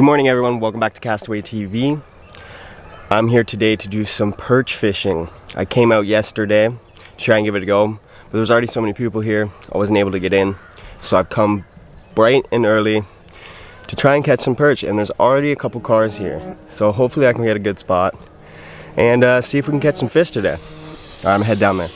Good morning everyone, welcome back to Castaway TV. I'm here today to do some perch fishing. I came out yesterday to try and give it a go, but there's already so many people here, I wasn't able to get in. So I've come bright and early to try and catch some perch, and there's already a couple cars here. So hopefully I can get a good spot and see if we can catch some fish today. Alright, I'm gonna head down there.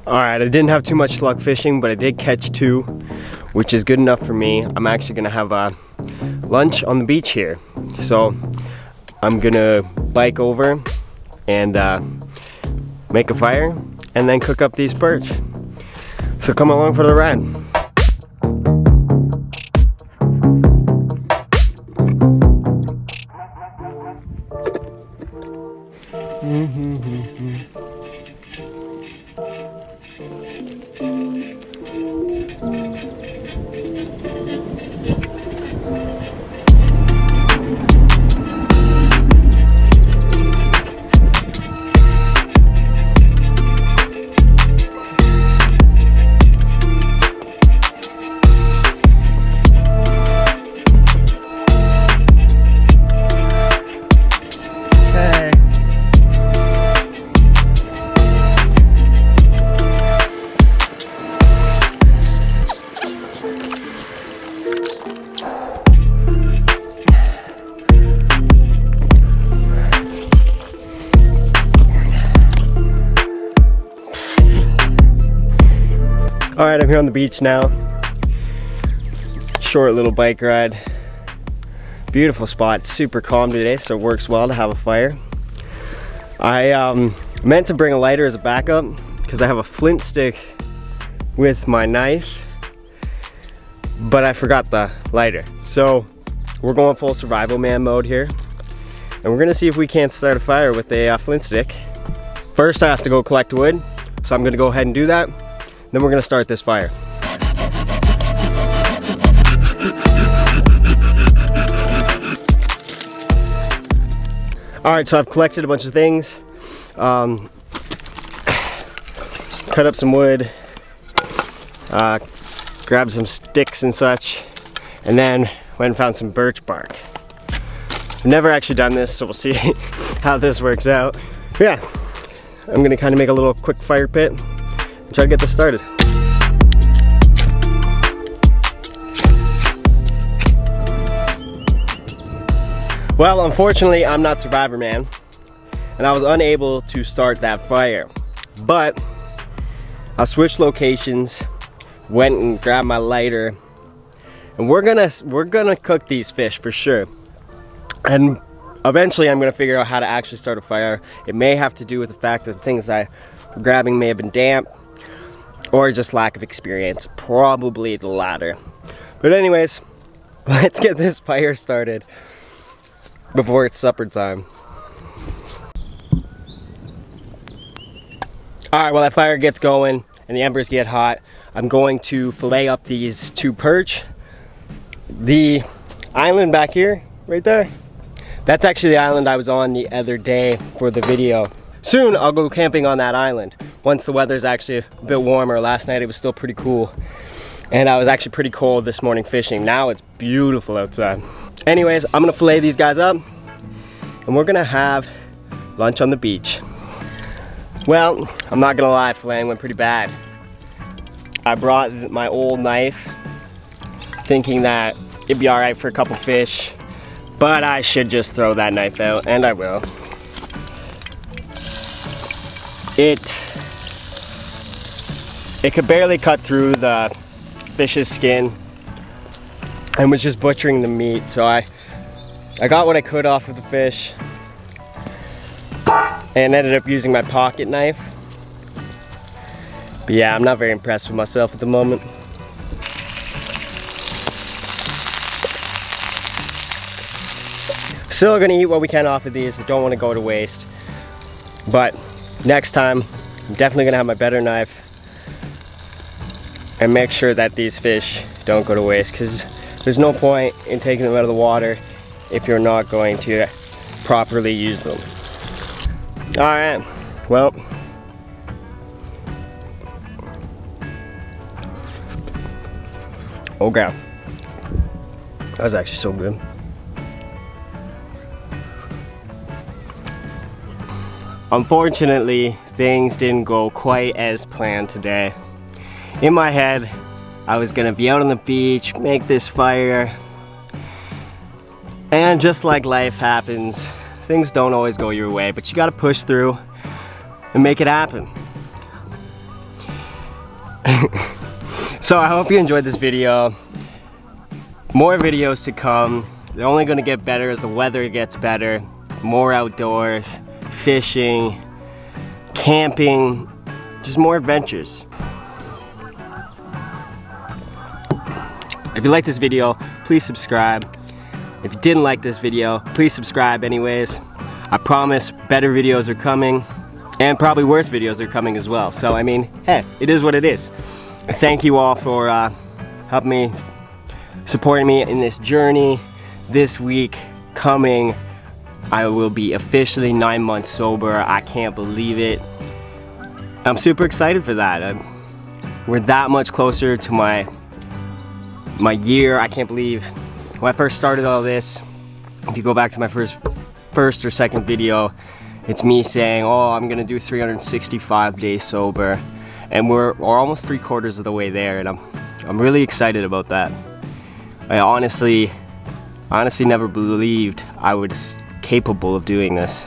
Alright, I didn't have too much luck fishing, but I did catch two, which is good enough for me. I'm actually gonna have lunch on the beach here. So I'm gonna bike over and make a fire and then cook up these perch. So come along for the ride. Alright, I'm here on the beach now. Short little bike ride. Beautiful spot, super calm today, so it works well to have a fire. I meant to bring a lighter as a backup because I have a flint stick with my knife, but I forgot the lighter. So we're going full survival man mode here, and we're gonna see if we can't start a fire with a flint stick. First I have to go collect wood, so I'm gonna go ahead and do that. Then we're gonna start this fire. Alright, so I've collected a bunch of things. Cut up some wood, grabbed some sticks and such, and then went and found some birch bark. I've never actually done this, so we'll see how this works out. But yeah, I'm gonna kind of make a little quick fire pit and try to get this started. Well, unfortunately, I'm not Survivor Man, and I was unable to start that fire. But I switched locations, went and grabbed my lighter, and we're gonna cook these fish for sure. And eventually, I'm gonna figure out how to actually start a fire. It may have to do with the fact that the things I'm grabbing may have been damp, or just lack of experience, probably the latter. But anyways, let's get this fire started before it's supper time. Alright, while that fire gets going and the embers get hot, I'm going to fillet up these two perch. The island back here right there. That's actually the island I was on the other day for the video. Soon I'll go camping on that island once the weather's actually a bit warmer. Last night it was still pretty cool. And I was actually pretty cold this morning fishing. Now it's beautiful outside. Anyways, I'm gonna fillet these guys up and we're gonna have lunch on the beach. Well, I'm not gonna lie, filleting went pretty bad. I brought my old knife thinking that it'd be all right for a couple fish, but I should just throw that knife out, and I will. It could barely cut through the fish's skin and was just butchering the meat, so I got what I could off of the fish and ended up using my pocket knife. But yeah, I'm not very impressed with myself at the moment. Still gonna eat what we can off of these. I don't want to go to waste. But next time, I'm definitely gonna have my better knife and make sure that these fish don't go to waste, because there's no point in taking them out of the water if you're not going to properly use them. All right, well. Okay. That was actually so good. Unfortunately, things didn't go quite as planned today. In my head, I was gonna be out on the beach, make this fire, and just like life happens, things don't always go your way, but you gotta push through and make it happen. So I hope you enjoyed this video. More videos to come. They're only gonna get better as the weather gets better. More outdoors, fishing, camping, just more adventures. If you like this video, please subscribe. If you didn't like this video, please subscribe anyways. I promise better videos are coming, and probably worse videos are coming as well. So I mean, hey, it is what it is. Thank you all for helping me, supporting me in this journey. This week coming, I will be officially 9 months sober. I can't believe it. I'm super excited for that. We're that much closer to my year. I can't believe when I first started all this, if you go back to my first or second video, it's me saying, oh, I'm gonna do 365 days sober. And we're almost 3/4 of the way there, and I'm really excited about that. I honestly never believed I was capable of doing this.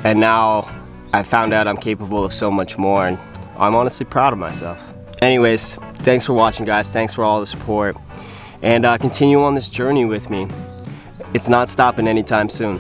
And now I found out I'm capable of so much more, and I'm honestly proud of myself. Anyways, thanks for watching, guys. Thanks for all the support. And continue on this journey with me. It's not stopping anytime soon.